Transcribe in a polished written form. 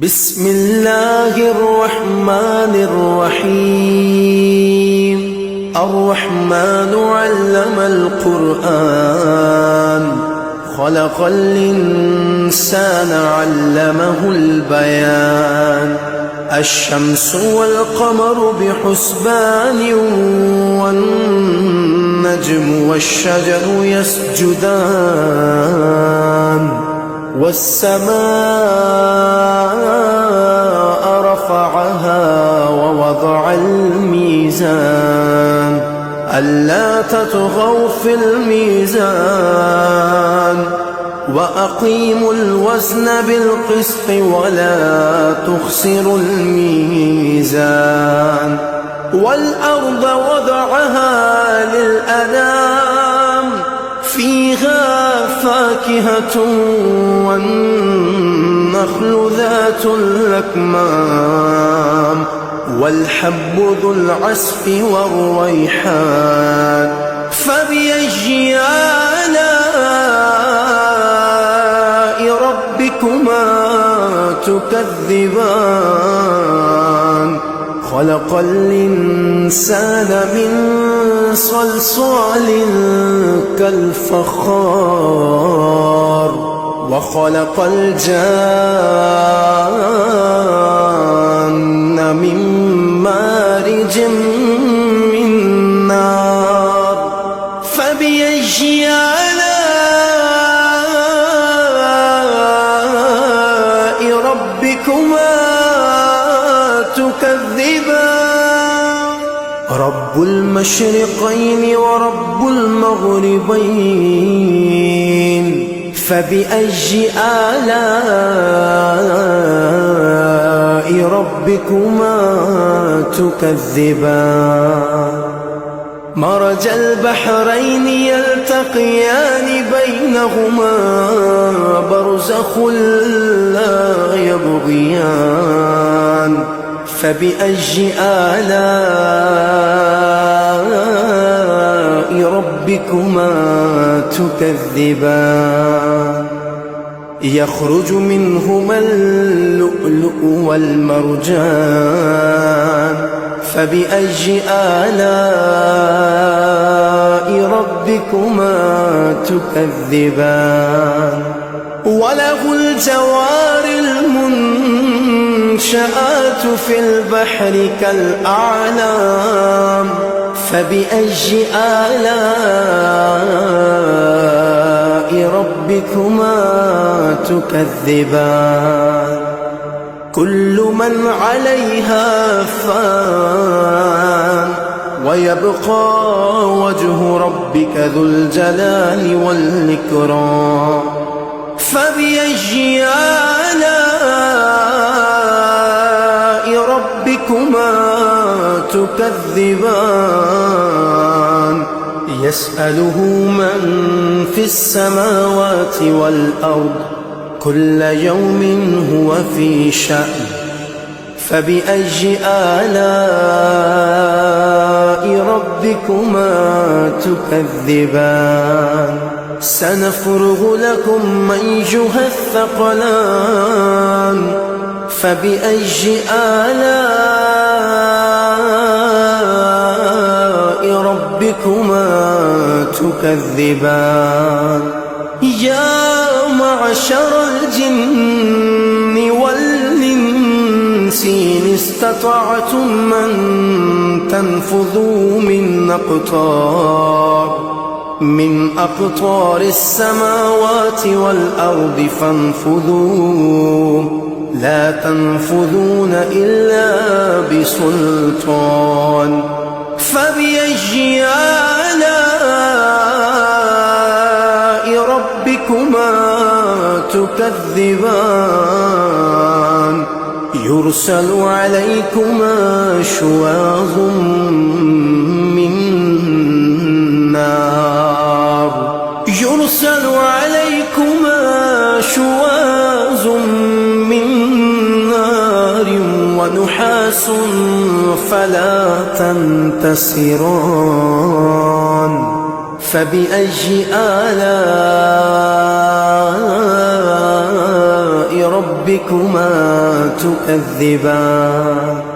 بسم الله الرحمن الرحيم. الرحمن علم القرآن، خلق الإنسان علمه البيان. الشمس والقمر بحسبان، والنجم والشجر يسجدان. والسماء رفعها ووضع الميزان، ألا تطغوا في الميزان. وأقيموا الوزن بالقسط ولا تخسروا الميزان. والأرض وضعها للأنام، فيها فاكهة والنخل ذات الأكمام، والحب ذو العصف والريحان. فبأي آلاء ربكما تكذبان؟ خلق الإنسان من صلصال كالفخار، وخلق الجان من مارج من نار. فبأي آلاء ربكما تكذبان؟ رب المشرقين ورب المغربين، فبأي آلاء ربكما تكذبان؟ مرج البحرين يلتقيان، بينهما برزخ لا يبغيان. فبأي آلاء ربكما تكذبان؟ يخرج منهما اللؤلؤ والمرجان. فبأي آلاء ربكما تكذبان؟ وله الجوار المنشآت في البحر كالأعلام. فبأي آلاء ربكما تكذبان؟ كل من عليها فان، ويبقى وجه ربك ذو الجلال والإكرام. فبأي آلاء ربكما تكذبان؟ يسأله من في السماوات والأرض، كل يوم هو في شأن. فبأي آلاء ربكما تكذبان؟ سنفرغ لكم أيها الثقلان. فبأي آلاء ربكما تكذبان؟ يا معشر الجن والإنس إن استطعتم أن تنفذوا من أقطار السماوات والأرض فانفذوا، لا تنفذون إلا بسلطان. فبأي آلاء ربكما تكذبان؟ يرسل عليكما شواظ من نار، يرسل عليكما شواظ من نار ونحاس فلا تنتصران. فبأي آلاء ربكما تكذبان